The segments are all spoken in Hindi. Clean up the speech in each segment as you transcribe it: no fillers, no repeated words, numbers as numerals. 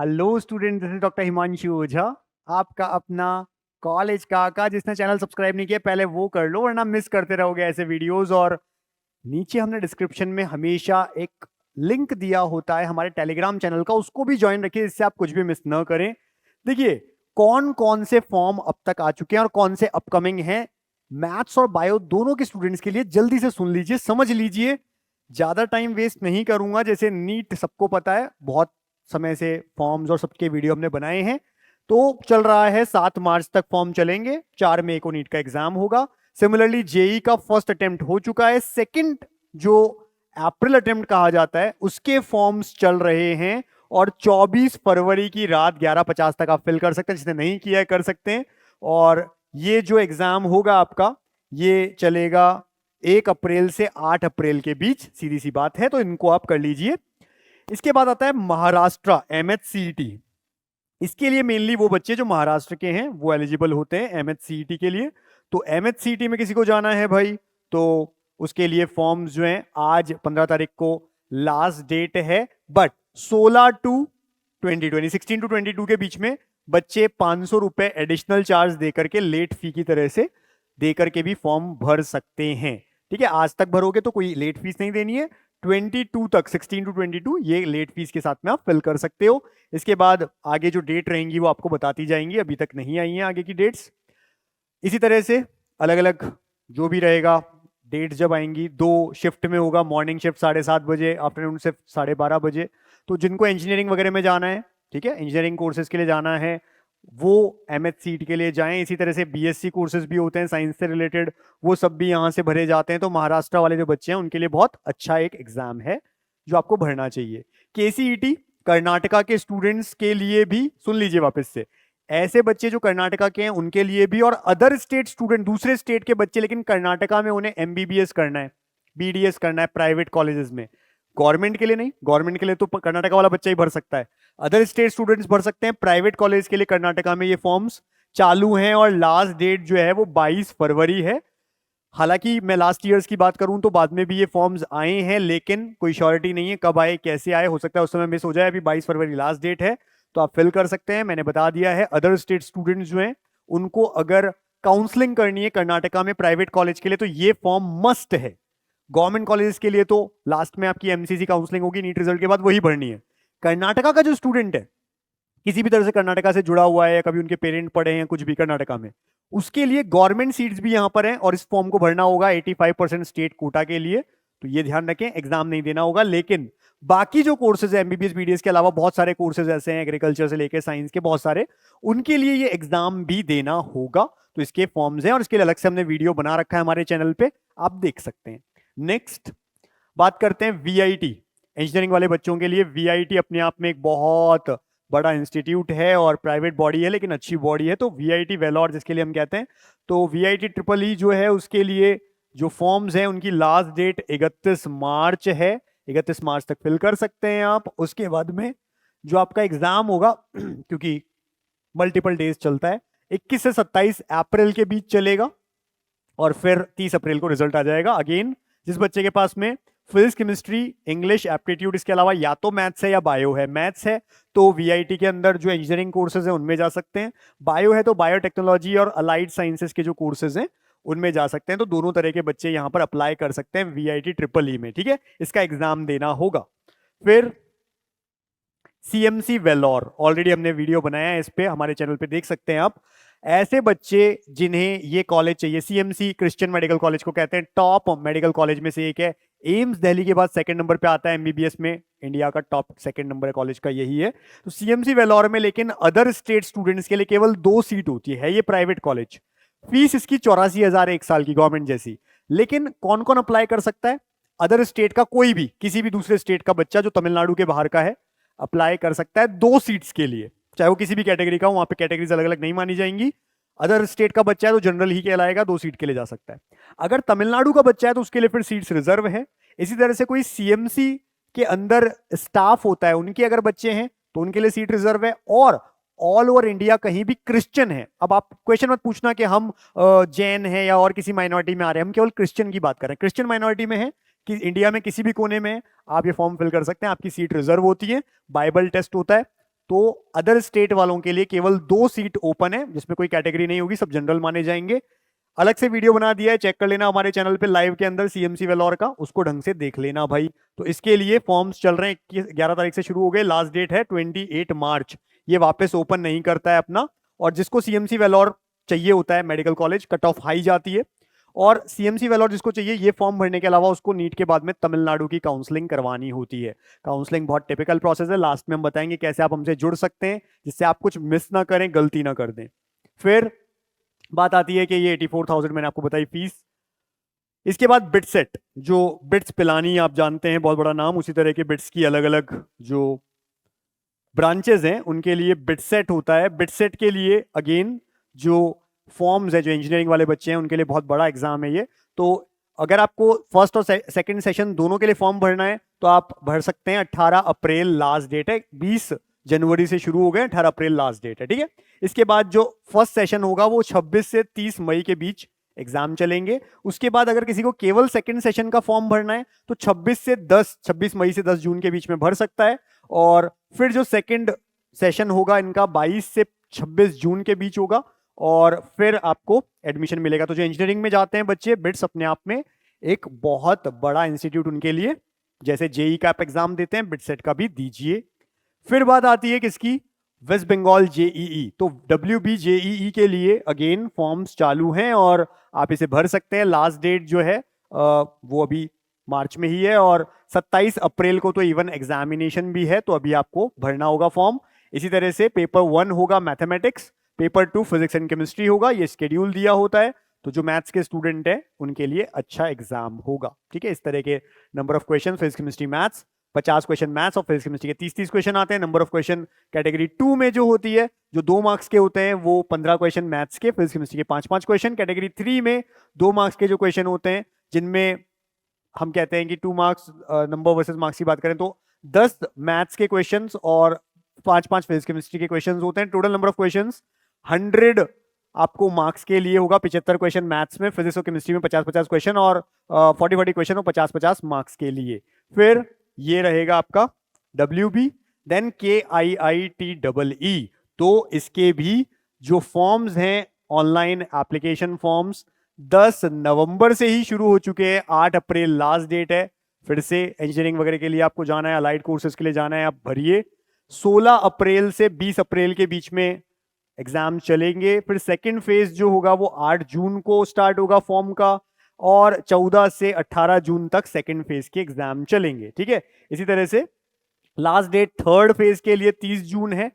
Hello student, this is doctor Himanshu Ojha, आपका अपना कॉलेज का जिसने चैनल सब्सक्राइब नहीं किया पहले वो कर लो, वरना मिस करते रहोगे ऐसे वीडियोस। और नीचे हमने डिस्क्रिप्शन में हमेशा एक लिंक दिया होता है हमारे टेलीग्राम चैनल का, उसको भी ज्वाइन रखिए जिससे आप कुछ भी मिस ना करें। देखिए, कौन कौन से फॉर्म अब तक आ चुके हैं और कौन से अपकमिंग हैं मैथ्स और बायो दोनों के स्टूडेंट्स के लिए, जल्दी से सुन लीजिए, समझ लीजिए। ज्यादा टाइम वेस्ट नहीं करूंगा। जैसे नीट सबको पता है, बहुत समय से फॉर्म्स और सबके वीडियो हमने बनाए हैं। तो चल रहा है 7 मार्च तक फॉर्म चलेंगे, 4 मई को नीट का एग्जाम होगा। सिमिलरली जेई का फर्स्ट अटेम्प्ट हो चुका है, सेकंड जो अप्रैल अटेम्प्ट कहा जाता है उसके फॉर्म्स चल रहे हैं। और 24 फरवरी की रात 11:50 तक आप फिल कर सकते हैं, जिसने नहीं किया है कर सकते हैं। और ये जो एग्जाम होगा आपका, ये चलेगा 1 अप्रैल से 8 अप्रैल के बीच, सीधी सी बात है, तो इनको आप कर लीजिए। इसके बाद आता है महाराष्ट्र MHCET। इसके लिए मेनली वो बच्चे जो महाराष्ट्र के हैं वो एलिजिबल होते हैं MHCET के लिए। तो MHCET में किसी को जाना है भाई, तो उसके लिए फॉर्म्स जो हैं, आज 15 तारीख को लास्ट डेट है, बट 16 टू 22 के बीच में बच्चे 500 रुपए एडिशनल चार्ज देकर के, लेट फी की तरह से देकर के भी फॉर्म भर सकते हैं। ठीक है, आज तक भरोगे तो कोई लेट फीस नहीं देनी है। 22 तक, 16 टू 22 ये लेट फीस के साथ में आप फिल कर सकते हो। इसके बाद आगे जो डेट रहेंगी वो आपको बताती जाएंगी, अभी तक नहीं आई हैं आगे की डेट्स। इसी तरह से अलग अलग जो भी रहेगा, डेट्स जब आएंगी, 2 शिफ्ट में होगा, मॉर्निंग शिफ्ट 7:30 बजे, आफ्टरनून शिफ्ट 12:30 बजे। तो जिनको इंजीनियरिंग वगैरह में जाना है, ठीक है, इंजीनियरिंग कोर्सेज के लिए जाना है, वो MHCET के लिए जाएं। इसी तरह से BSc कोर्सेज भी होते हैं साइंस से रिलेटेड, वो सब भी यहाँ से भरे जाते हैं। तो महाराष्ट्र वाले जो बच्चे हैं उनके लिए बहुत अच्छा एक एग्जाम है जो आपको भरना चाहिए। KCET कर्नाटका के स्टूडेंट्स के लिए भी, सुन लीजिए वापस से, ऐसे बच्चे जो कर्नाटका के हैं उनके लिए भी, और अदर स्टेट स्टूडेंट, दूसरे स्टेट के बच्चे लेकिन कर्नाटका में उन्हें MBBS करना है, BDS करना है प्राइवेट कॉलेजेस में, गवर्नमेंट के लिए नहीं। गवर्नमेंट के लिए तो कर्नाटका वाला बच्चा ही भर सकता है, अदर स्टेट स्टूडेंट्स भर सकते हैं। प्राइवेट कॉलेज के लिए कर्नाटका में ये फॉर्म्स चालू हैं और लास्ट डेट जो है वो 22 फरवरी है। हालांकि मैं लास्ट ईयर्स की बात करूं तो बाद में भी ये फॉर्म्स आए हैं, लेकिन कोई श्योरिटी नहीं है कब आए कैसे आए, हो सकता है उस समय मिस हो जाए। अभी 22 फरवरी लास्ट डेट है, तो आप फिल कर सकते हैं, मैंने बता दिया है। अदर स्टेट स्टूडेंट्स जो हैं उनको अगर काउंसलिंग करनी है कर्नाटका में प्राइवेट कॉलेज के लिए, तो ये फॉर्म मस्ट है। गवर्नमेंट कॉलेज के लिए तो लास्ट में आपकी MCC काउंसलिंग होगी नीट रिजल्ट के बाद, वही भरनी है। कर्नाटका का जो स्टूडेंट है, किसी भी तरह से कर्नाटका से जुड़ा हुआ है या कभी उनके पेरेंट पढ़े हैं कुछ भी कर्नाटका में, उसके लिए गवर्नमेंट सीट्स भी यहां पर हैं और इस फॉर्म को भरना होगा 85% स्टेट कोटा के लिए। तो ये ध्यान रखें, एग्जाम नहीं देना होगा। लेकिन बाकी जो कोर्सेज है MBBS BDS के अलावा, बहुत सारे कोर्सेज ऐसे हैं एग्रीकल्चर से लेकर साइंस के बहुत सारे, उनके लिए ये एग्जाम भी देना होगा। तो इसके फॉर्म्स हैं और इसके लिए अलग से हमने वीडियो बना रखा है हमारे चैनल पे, आप देख सकते हैं। नेक्स्ट बात करते हैं VIT। इंजीनियरिंग वाले बच्चों के लिए VIT अपने आप में एक बहुत बड़ा इंस्टीट्यूट है और प्राइवेट बॉडी है, लेकिन अच्छी बॉडी है। तो VIT वेलोर जिसके लिए हम कहते हैं, तो VIT ट्रिपल ई जो है उसके लिए जो फॉर्म्स हैं उनकी लास्ट डेट 31 मार्च है। 31 मार्च तक फिल कर सकते हैं आप। उसके बाद में जो आपका एग्जाम होगा क्योंकि मल्टीपल डेज चलता है, 21 से 27 अप्रैल के बीच चलेगा और फिर 30 अप्रैल को रिजल्ट आ जाएगा। अगेन, जिस बच्चे के पास में फिजिक्स केमिस्ट्री इंग्लिश एप्टीट्यूड इसके अलावा या तो मैथ्स है या बायो है, मैथ्स है तो VIT के अंदर जो इंजीनियरिंग कोर्सेज है उनमें जा सकते हैं, बायो है तो बायोटेक्नोलॉजी और अलाइड साइंसेज के जो कोर्सेज हैं उनमें जा सकते हैं। तो दोनों तरह के बच्चे यहां पर अप्लाई कर सकते हैं VIT ट्रिपल ई में। ठीक है, इसका एग्जाम देना होगा। फिर CMC वेलोर, ऑलरेडी हमने वीडियो बनाया है इस पे, हमारे चैनल पे देख सकते हैं आप। ऐसे बच्चे जिन्हें ये कॉलेज चाहिए, CMC क्रिश्चियन मेडिकल कॉलेज को कहते हैं, टॉप मेडिकल कॉलेज में से एक है। एम्स दिल्ली के बाद सेकंड नंबर पे आता है MBBS में, इंडिया का टॉप सेकंड नंबर कॉलेज का यही है। तो CMC वेलोर में लेकिन अदर स्टेट स्टूडेंट्स के लिए केवल 2 सीट होती है, ये प्राइवेट कॉलेज। फीस इसकी 84,000 एक साल की, गवर्नमेंट जैसी। लेकिन कौन कौन अप्लाई कर सकता है? अदर स्टेट का कोई भी, किसी भी दूसरे स्टेट का बच्चा जो तमिलनाडु के बाहर का है अप्लाई कर सकता है 2 सीट्स के लिए, चाहे वो किसी भी कैटेगरी का हो, वहां पे कैटेगरीज अलग अलग नहीं मानी जाएंगी। अदर स्टेट का बच्चा है तो जनरल ही कहलाएगा, 2 सीट के लिए जा सकता है। अगर तमिलनाडु का बच्चा है तो उसके लिए फिर सीट्स रिजर्व है। इसी तरह से कोई CMC के अंदर स्टाफ होता है, उनके अगर बच्चे हैं तो उनके लिए सीट रिजर्व है। और ऑल ओवर इंडिया कहीं भी क्रिश्चियन है, अब आप क्वेश्चन मत पूछना कि हम जैन है या और किसी माइनॉरिटी में आ रहे हैं, हम केवल क्रिश्चियन की बात कर रहे हैं। क्रिश्चियन माइनॉरिटी में है कि इंडिया में किसी भी कोने में आप ये फॉर्म फिल कर सकते हैं, आपकी सीट रिजर्व होती है। बाइबल टेस्ट होता है, तो अदर स्टेट वालों के लिए केवल 2 सीट ओपन है, जिसमें कोई कैटेगरी नहीं होगी, सब जनरल माने जाएंगे। अलग से वीडियो बना दिया है, चेक कर लेना हमारे चैनल पे लाइव के अंदर सीएमसी वेलोर का, उसको ढंग से देख लेना भाई। तो इसके लिए फॉर्म्स चल रहे हैं, 11 तारीख से शुरू हो गए, लास्ट डेट है 28 मार्च। ये वापस ओपन नहीं करता है अपना। और जिसको सीएमसी वेलोर चाहिए होता है medical college, cut off high जाती है। और सीएमसी वेलोर जिसको चाहिए, ये फॉर्म भरने के अलावा उसको नीट के बाद में तमिलनाडु की काउंसलिंग करवानी होती है। काउंसलिंग बहुत टिपिकल प्रोसेस है, लास्ट में हम बताएंगे कैसे आप हमसे जुड़ सकते हैं, जिससे आप कुछ मिस ना करें, गलती ना कर दें। फिर बात आती है कि ये 84,000 मैंने आपको बताई फीस। इसके बाद बिटसेट, जो बिट्स पिलानी आप जानते हैं, बहुत बड़ा नाम, उसी तरह के बिट्स की अलग अलग जो ब्रांचेस हैं उनके लिए बिटसेट होता है। बिटसेट के लिए अगेन जो फॉर्म्स है, जो इंजीनियरिंग वाले बच्चे हैं उनके लिए बहुत बड़ा एग्जाम है ये। तो अगर आपको फर्स्ट और सेकंड सेशन दोनों के लिए फॉर्म भरना है तो आप भर सकते हैं। 18 अप्रैल लास्ट डेट है, 20 जनवरी से शुरू हो गए, 18 अप्रैल लास्ट डेट है, ठीक है। इसके बाद जो फर्स्ट सेशन होगा वो 26 से 30 मई के बीच एग्जाम चलेंगे। उसके बाद अगर किसी को केवल सेकंड सेशन का फॉर्म भरना है तो 26 मई से 10 जून के बीच में भर सकता है। और फिर जो सेकंड सेशन होगा इनका 22 से 26 जून के बीच होगा, और फिर आपको एडमिशन मिलेगा। तो जो इंजीनियरिंग में जाते हैं बच्चे, बिट्स अपने आप में एक बहुत बड़ा इंस्टीट्यूट उनके लिए, जैसे जेई का आप एग्जाम देते हैं, बिटसेट का भी दीजिए। फिर बात आती है किसकी, वेस्ट बंगाल जेईई। तो WB जेईई के लिए अगेन फॉर्म्स चालू हैं और आप इसे भर सकते हैं। लास्ट डेट जो है वो अभी मार्च में ही है, और 27 अप्रैल को तो इवन एग्जामिनेशन भी है, तो अभी आपको भरना होगा फॉर्म। इसी तरह से पेपर 1 होगा mathematics, paper 2 physics and chemistry होगा, ये शेड्यूल दिया होता है। तो जो मैथ्स के स्टूडेंट हैं उनके लिए अच्छा एग्जाम होगा, ठीक है। इस तरह के number of question, physics chemistry maths 50 question maths, और फिजिक्स केमिस्ट्री के 30-30 क्वेश्चन आते हैं। नंबर ऑफ क्वेश्चन कैटेगरी 2 में जो होती है, जो 2 मार्क्स के होते हैं, वो 15 क्वेश्चन मैथ्स के, फिजिक्स केमिस्ट्री के 5-5 क्वेश्चन। कैटेगरी 3 में 2 मार्क्स के जो क्वेश्चन होते हैं, जिनमें हम कहते हैं कि 2 मार्क्स नंबर वर्सेस मार्क्स की बात करें तो 10 मैथ्स के क्वेश्चंस और 5-5 फिजिक्स केमिस्ट्री के क्वेश्चंस होते हैं। टोटल नंबर ऑफ क्वेश्चंस 100 आपको मार्क्स के लिए होगा। 75 क्वेश्चन मैथ्स में, फिजिक्स और केमिस्ट्री में 50-50 क्वेश्चन, और 40-40 क्वेश्चन और 50-50 मार्क्स के लिए। फिर ये रहेगा आपका WB, देन KIITEE। तो इसके भी जो फॉर्म्स हैं, ऑनलाइन एप्लीकेशन फॉर्म्स 10 नवंबर से ही शुरू हो चुके हैं, 8 अप्रैल लास्ट डेट है। फिर से इंजीनियरिंग वगैरह के लिए आपको जाना है, अलाइड कोर्सेज के लिए जाना है, आप भरिए। 16 अप्रैल से 20 अप्रैल के बीच में एग्जाम चलेंगे। फिर सेकंड फेज जो होगा वो 8 जून को स्टार्ट होगा फॉर्म का, और 14 से 18 जून तक सेकंड फेज के एग्जाम चलेंगे, ठीक है। इसी तरह से लास्ट डेट थर्ड फेज के लिए 30 जून है।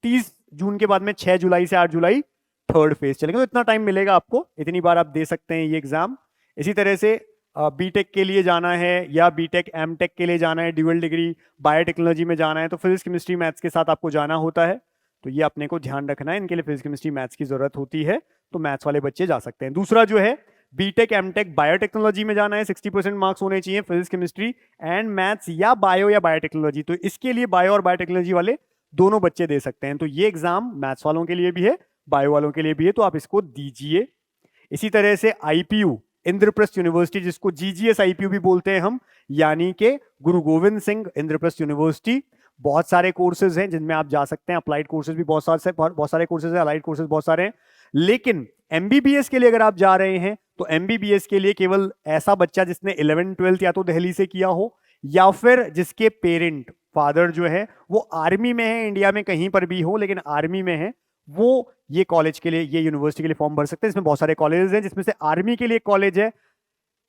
30 जून के बाद में 6 जुलाई से 8 जुलाई थर्ड फेज चलेंगे। तो इतना टाइम मिलेगा आपको, इतनी बार आप दे सकते हैं ये एग्जाम। इसी तरह से बीटेक के लिए जाना है या बीटेक एमटेक के लिए जाना है, ड्यूअल डिग्री बायोटेक्नोलॉजी में जाना है, तो फिजिक्स केमिस्ट्री मैथ्स के साथ आपको जाना होता है। तो ये अपने को ध्यान रखना है, इनके लिए फिजिक्स केमिस्ट्री मैथ्स की जरूरत होती है, तो मैथ्स वाले बच्चे जा सकते हैं। दूसरा जो है बीटेक एमटेक बायोटेक्नोलॉजी में जाना है, 60% मार्क्स होने चाहिए फिजिक्स केमिस्ट्री एंड मैथ्स, या बायो या बायोटेक्नोलॉजी। तो इसके लिए बायो और बायोटेक्नोलॉजी वाले दोनों बच्चे दे सकते हैं। तो ये एग्जाम मैथ्स वालों के लिए भी है, बायो वालों के लिए भी है, तो आप इसको दीजिए। इसी तरह से IPU, इंद्रप्रस्थ यूनिवर्सिटी, जिसको GGS IPU भी बोलते हैं हम, यानी कि गुरु गोविंद सिंह इंद्रप्रस्थ यूनिवर्सिटी। बहुत सारे कोर्सेज हैं जिनमें आप जा सकते हैं, अप्लाइड कोर्सेज भी बहुत सारे कोर्सेज हैं, अलाइड कोर्सेज बहुत सारे हैं। लेकिन MBBS के लिए अगर आप जा रहे हैं तो MBBS के लिए केवल ऐसा बच्चा जिसने 11th-12th या तो दिल्ली से किया हो, या फिर जिसके पेरेंट फादर जो है वो आर्मी में है, इंडिया में कहीं पर भी हो लेकिन आर्मी में है, वो ये कॉलेज के लिए, ये यूनिवर्सिटी के लिए फॉर्म भर सकते हैं। इसमें बहुत सारे कॉलेजेस हैं, जिसमें से आर्मी के लिए कॉलेज है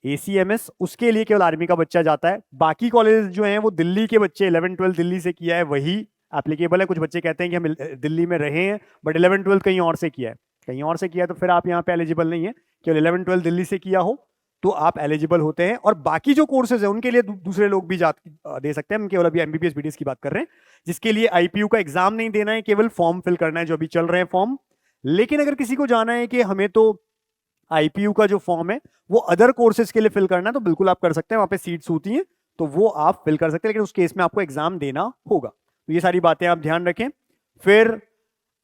ACMS, उसके लिए केवल आर्मी का बच्चा जाता है। बाकी कॉलेज जो हैं वो दिल्ली के बच्चे, 11th-12th दिल्ली से किया है वही एप्लीकेबल है। कुछ बच्चे कहते हैं कि हम दिल्ली में रहे हैं बट 11th-12th कहीं और से किया है, कहीं और से किया है, तो फिर आप यहाँ पे एलिजिबल नहीं है। केवल 11th-12th दिल्ली से किया हो तो आप एलिजिबल होते हैं। और बाकी जो कोर्सेज है उनके लिए दूसरे लोग भी दे सकते हैं। हम केवल अभी MBBS BDS की बात कर रहे हैं, जिसके लिए IPU का एग्जाम नहीं देना है, केवल फॉर्म फिल करना है, जो अभी चल रहे हैं फॉर्म। लेकिन अगर किसी को जाना है कि हमें तो IPU का जो फॉर्म है वो अदर कोर्सेज के लिए फिल करना है, तो बिल्कुल आप कर सकते हैं, वहां पे सीट्स होती हैं तो वो आप फिल कर सकते हैं, लेकिन उस केस में आपको एग्जाम देना होगा। तो ये सारी बातें आप ध्यान रखें। फिर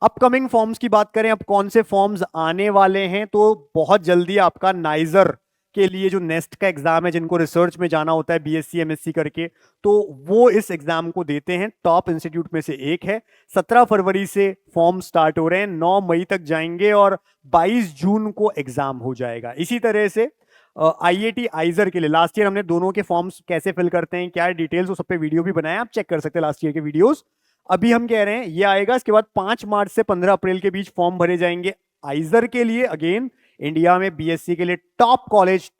अपकमिंग फॉर्म्स की बात करें, अब कौन से फॉर्म्स आने वाले हैं, तो बहुत जल्दी आपका नाइजर के लिए जो नेस्ट का एग्जाम है, जिनको रिसर्च में जाना होता है बीएससी एमएससी करके, तो वो इस एग्जाम को देते हैं। टॉप इंस्टीट्यूट में से एक है। 17 फरवरी से फॉर्म स्टार्ट हो रहे हैं, 9 मई तक जाएंगे और 22 जून को एग्जाम हो जाएगा। इसी तरह से आईआईटी आइजर के लिए लास्ट ईयर हमने दोनों के फॉर्म्स कैसे फिल करते हैं, क्या डिटेल्स, वो सब पे वीडियो भी बनाया, आप चेक कर सकते हैं लास्ट ईयर के वीडियोस। अभी हम कह रहे हैं ये आएगा। इसके बाद 5 मार्च से 15 अप्रैल के बीच फॉर्म भरे जाएंगे आइजर के लिए। अगेन इंडिया में बीएससी के लिए टॉप कॉलेज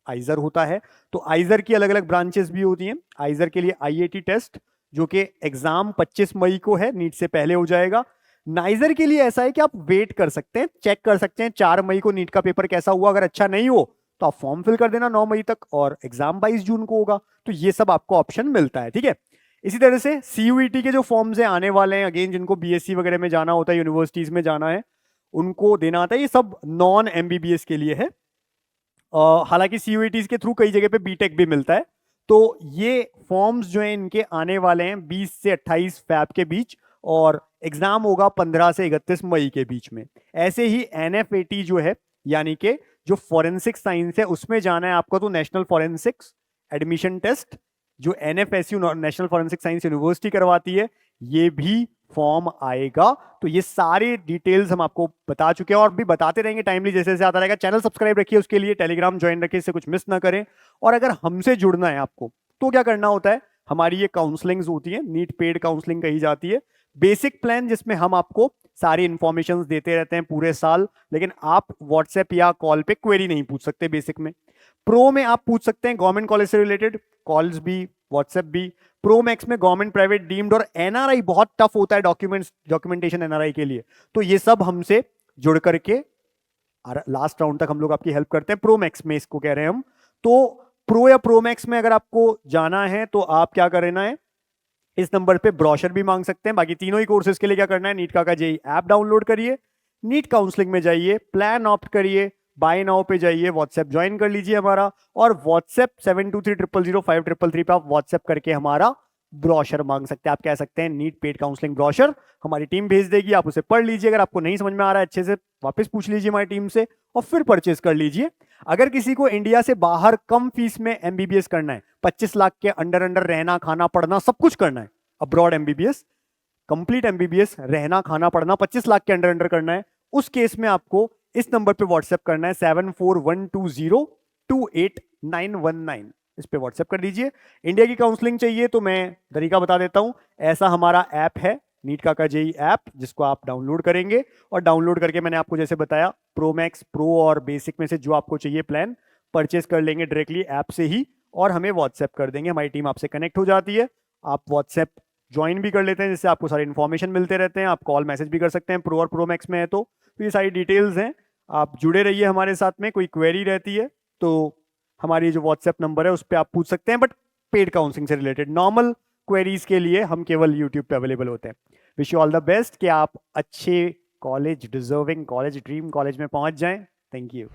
आइजर होता है। तो आइजर की अलग अलग ब्रांचेस भी होती हैं। आइजर के लिए आईआईटी टेस्ट, जो कि एग्जाम 25 मई को है, नीट से पहले हो जाएगा। नाइजर के लिए ऐसा है कि आप वेट कर सकते हैं, चेक कर सकते हैं 4 मई को नीट का पेपर कैसा हुआ। अगर अच्छा नहीं हो तो आप फॉर्म फिल कर देना 9 मई तक, और एग्जाम 22 जून को होगा। तो ये सब आपको ऑप्शन मिलता है, ठीक है। इसी तरह से सीयूईटी के जो फॉर्म्स हैं आने वाले हैं, अगेन जिनको बीएससी वगैरह में जाना होता है, यूनिवर्सिटीज में जाना है, उनको देना आता है। ये सब नॉन एमबीबीएस के लिए है। हालांकि सीयूईटी के थ्रू कई जगह पे बीटेक भी मिलता है। तो ये फॉर्म्स जो हैं इनके आने वाले हैं 20 से 28 फैब के बीच, और एग्जाम होगा 15 से 31 मई के बीच में। ऐसे ही एनएफएटी जो है, यानी कि जो फॉरेंसिक साइंस है, उसमें जाना है आपको तो नेशनल फॉरेंसिक्स एडमिशन टेस्ट, जो NFSU national forensic science university करवाती है, ये भी फॉर्म आएगा। तो ये सारे डिटेल्स हम आपको बता चुके हैं और भी बताते रहेंगे टाइमली, जैसे जैसे आता रहेगा। चैनल सब्सक्राइब रखिए, उसके लिए टेलीग्राम ज्वाइन रखिए, इससे कुछ मिस ना करें। और अगर हमसे जुड़ना है आपको तो क्या करना होता है, हमारी ये काउंसलिंग्स होती है, नीट पेड काउंसलिंग कही जाती है। बेसिक प्लान जिसमें हम आपको सारी इंफॉर्मेशन देते रहते हैं पूरे साल, लेकिन आप व्हाट्सएप या कॉल पे क्वेरी नहीं पूछ सकते बेसिक में। प्रो में आप पूछ सकते हैं गवर्नमेंट कॉलेज से रिलेटेड, कॉल्स भी, व्हाट्सएप भी। प्रो मैक्स में गवर्नमेंट, प्राइवेट, डीम्ड और एनआरआई बहुत टफ होता है डॉक्यूमेंटेशन एनआरआई के लिए। तो ये सब हमसे जुड़ करके लास्ट राउंड तक हम लोग आपकी हेल्प करते हैं। प्रो मैक्स में इसको कह रहे हैं हम। तो प्रो या प्रो मैक्स में अगर आपको जाना है तो आप क्या करना है, इस नंबर पे ब्रोशर भी मांग सकते हैं। बाकी तीनों ही कोर्सेज के लिए क्या करना है, नीट का जेईई ऐप डाउनलोड करिए, नीट काउंसलिंग में जाइए, प्लान ऑप्ट करिए, बाय नाउ पे जाइए, व्हाट्सएप ज्वाइन कर लीजिए हमारा, और व्हाट्सएप 7230005333 पे आप व्हाट्सएप करके हमारा ब्रोशर मांग सकते हैं। आप कह सकते हैं नीट पेड काउंसलिंग ब्रोशर, हमारी टीम भेज देगी, आप उसे पढ़ लीजिए। अगर आपको नहीं समझ में आ रहा है अच्छे से, वापस पूछ लीजिए हमारी टीम से और फिर परचेज कर लीजिए। अगर किसी को इंडिया से बाहर कम फीस में एमबीबीएस करना है, 25 लाख के अंडर अंडर रहना खाना पढ़ना सब कुछ करना है, अब्रॉड एमबीबीएस, कंप्लीट एमबीबीएस, रहना खाना पढ़ना 25 लाख के अंडर अंडर करना है, उस केस में आपको इस नंबर पे व्हाट्सएप करना है 7412028919। इस पे व्हाट्सएप कर दीजिए। इंडिया की काउंसलिंग चाहिए तो मैं तरीका बता देता हूं। ऐसा हमारा ऐप है, नीट का जेईई ऐप, जिसको आप डाउनलोड करेंगे, और डाउनलोड करके मैंने आपको जैसे बताया प्रो मैक्स, प्रो और बेसिक में से जो आपको चाहिए प्लान परचेस कर लेंगे डायरेक्टली ऐप से ही, और हमें व्हाट्सएप कर देंगे। हमारी टीम आपसे कनेक्ट हो जाती है, आप व्हाट्सएप ज्वाइन भी कर लेते हैं, जिससे आपको सारी इन्फॉर्मेशन मिलते रहते हैं। आप कॉल मैसेज भी कर सकते हैं प्रो और प्रो मैक्स में है तो ये सारी डिटेल्स हैं। आप जुड़े रहिए हमारे साथ में। कोई क्वेरी रहती है तो हमारी जो व्हाट्सएप नंबर है उस पर आप पूछ सकते हैं, बट पेड काउंसलिंग से रिलेटेड नॉर्मल क्वेरीज के लिए हम केवल यूट्यूब पे अवेलेबल होते हैं। Wish you all the best कि आप अच्छे college, deserving college, dream college में पहुंच जाएं। Thank you.